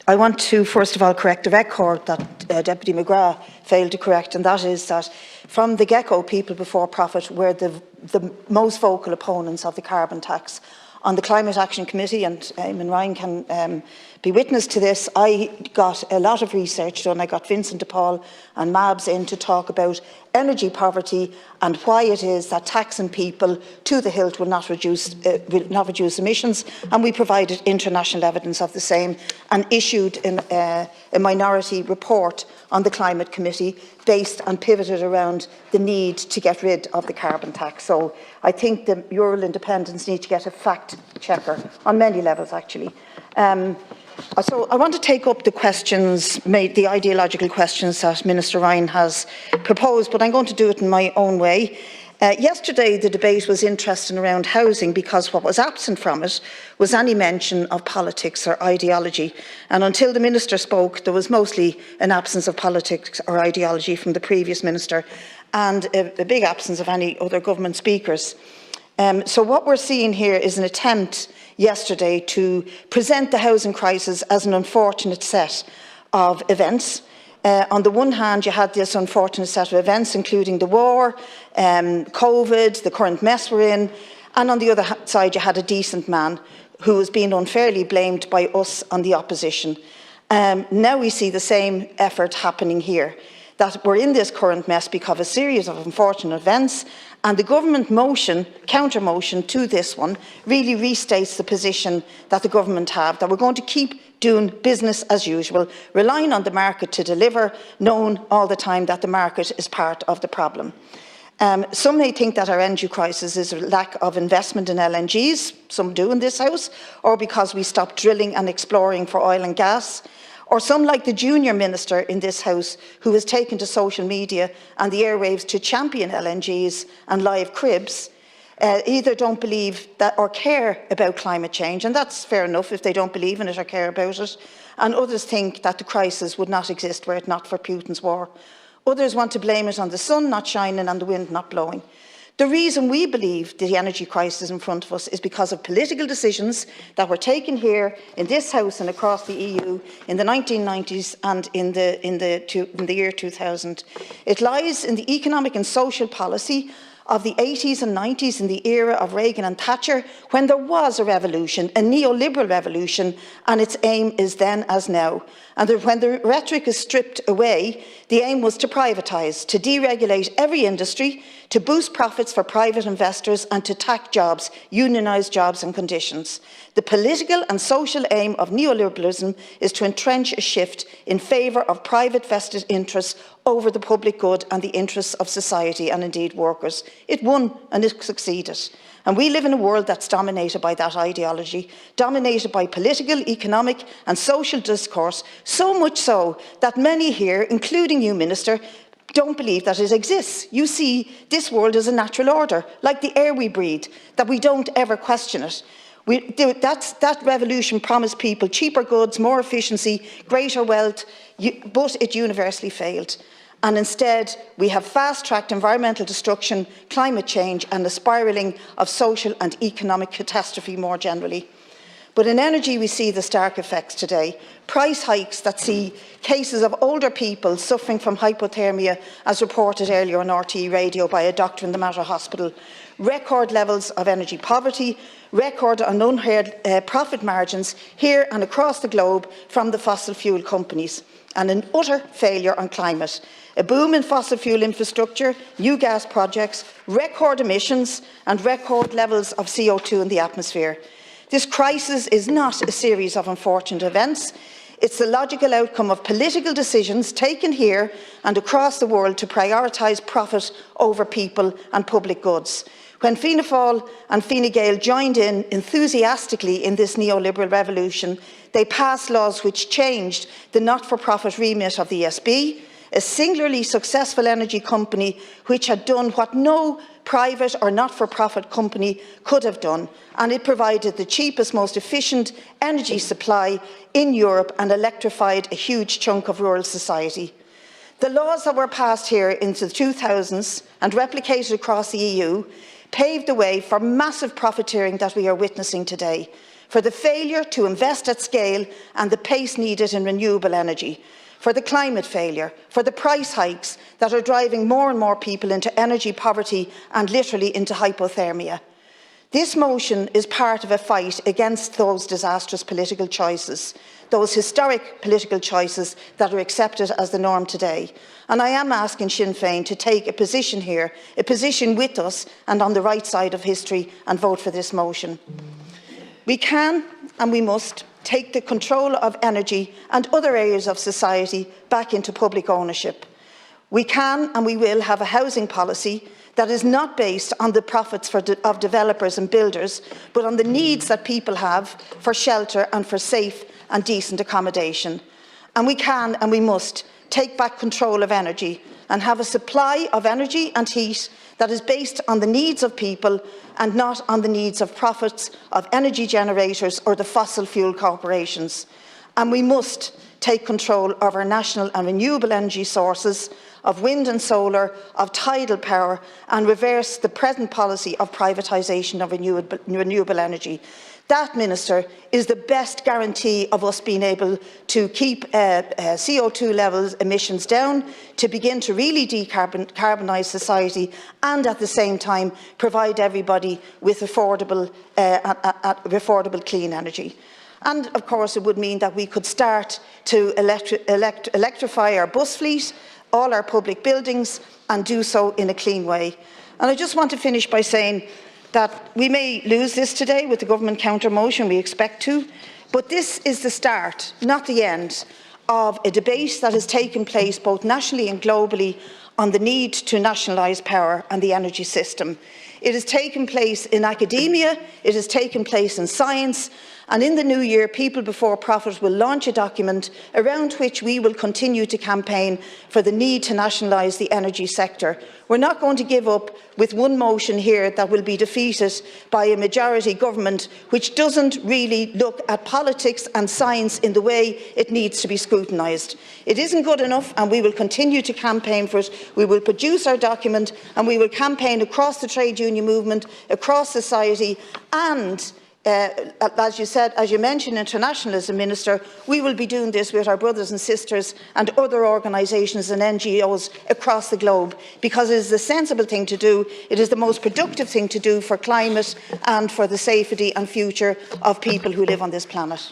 I want to first of all correct a record that Deputy McGrath failed to correct, and that is that from the get-go, People Before Profit were the most vocal opponents of the carbon tax. On the Climate Action Committee, and Eamon Ryan can be witness to this, I got a lot of research done. I got Vincent de Paul and MABS in to talk about energy poverty and why it is that taxing people to the hilt will not reduce emissions, and we provided international evidence of the same and issued a minority report on the Climate Committee based and pivoted around the need to get rid of the carbon tax. So I think the Ural Independents need to get a fact checker on many levels, actually. So I want to take up the questions, the ideological questions that Minister Ryan has proposed, but I'm going to do it in my own way. Yesterday, the debate was interesting around housing because what was absent from it was any mention of politics or ideology. And until the Minister spoke, there was mostly an absence of politics or ideology from the previous Minister and a big absence of any other government speakers. So what we're seeing here is an attempt yesterday to present the housing crisis as an unfortunate set of events. On the one hand, you had this unfortunate set of events, including the war, COVID, the current mess we're in, and on the other side, you had a decent man who was being unfairly blamed by us on the opposition. Now we see the same effort happening here, that we're in this current mess because of a series of unfortunate events, and the government motion, counter-motion to this one, really restates the position that the government have, that we're going to keep doing business as usual, relying on the market to deliver, knowing all the time that the market is part of the problem. Some may think that our energy crisis is a lack of investment in LNGs, some do in this House, or because we stopped drilling and exploring for oil and gas, or some like the junior minister in this House who has taken to social media and the airwaves to champion LNGs and live cribs, either don't believe that or care about climate change, and that's fair enough if they don't believe in it or care about it, and others think that the crisis would not exist were it not for Putin's war. Others want to blame it on the sun not shining and the wind not blowing. The reason we believe the energy crisis in front of us is because of political decisions that were taken here in this House and across the EU in the 1990s and in the year 2000. It lies in the economic and social policy of the 80s and 90s in the era of Reagan and Thatcher, when there was a revolution, a neoliberal revolution, and its aim is then as now. And when the rhetoric is stripped away, the aim was to privatise, to deregulate every industry, to boost profits for private investors and to tax jobs, unionise jobs and conditions. The political and social aim of neoliberalism is to entrench a shift in favour of private vested interests over the public good and the interests of society and indeed workers. It won and it succeeded. And we live in a world that's dominated by that ideology, dominated by political, economic and social discourse, so much so that many here, including you, Minister, don't believe that it exists. You see this world as a natural order, like the air we breathe, that we don't ever question it. That revolution promised people cheaper goods, more efficiency, greater wealth, but it universally failed. And instead, we have fast-tracked environmental destruction, climate change and the spiralling of social and economic catastrophe more generally. But in energy, we see the stark effects today. Price hikes that see cases of older people suffering from hypothermia, as reported earlier on RTE radio by a doctor in the Mater Hospital. Record levels of energy poverty, record and unheard profit margins here and across the globe from the fossil fuel companies, and an utter failure on climate. A boom in fossil fuel infrastructure, new gas projects, record emissions and record levels of CO2 in the atmosphere. This crisis is not a series of unfortunate events. It's the logical outcome of political decisions taken here and across the world to prioritise profit over people and public goods. When Fianna Fáil and Fine Gael joined in enthusiastically in this neoliberal revolution, they passed laws which changed the not-for-profit remit of the ESB, a singularly successful energy company which had done what no private or not-for-profit company could have done, and it provided the cheapest, most efficient energy supply in Europe and electrified a huge chunk of rural society. The laws that were passed here into the 2000s and replicated across the EU paved the way for massive profiteering that we are witnessing today. for the failure to invest at scale and the pace needed in renewable energy, for the climate failure, for the price hikes that are driving more and more people into energy poverty and literally into hypothermia. This motion is part of a fight against those disastrous political choices, those historic political choices that are accepted as the norm today. And I am asking Sinn Féin to take a position here, a position with us and on the right side of history, and vote for this motion. We can and we must take the control of energy and other areas of society back into public ownership. We can and we will have a housing policy that is not based on the profits of developers and builders, but on the needs that people have for shelter and for safe and decent accommodation. And we can and we must take back control of energy and have a supply of energy and heat that is based on the needs of people and not on the needs of profits of energy generators or the fossil fuel corporations. And we must take control of our national and renewable energy sources, of wind and solar, of tidal power, and reverse the present policy of privatisation of renewable energy. That, Minister, is the best guarantee of us being able to keep CO2 levels, emissions down, to begin to really decarbonise society, and at the same time provide everybody with affordable clean energy. And of course it would mean that we could start to electrify our bus fleet, all our public buildings, and do so in a clean way. And I just want to finish by saying that we may lose this today with the government counter motion, we expect to, but this is the start, not the end, of a debate that has taken place both nationally and globally on the need to nationalise power and the energy system. It has taken place in academia, it has taken place in science, and in the new year, People Before Profit will launch a document around which we will continue to campaign for the need to nationalise the energy sector. We're not going to give up with one motion here that will be defeated by a majority government which doesn't really look at politics and science in the way it needs to be scrutinised. It isn't good enough, and we will continue to campaign for it. We will produce our document and we will campaign across the trade union movement, across society, and as you said, as you mentioned, internationalism, Minister, we will be doing this with our brothers and sisters and other organisations and NGOs across the globe, because it is the sensible thing to do. It is the most productive thing to do for climate and for the safety and future of people who live on this planet.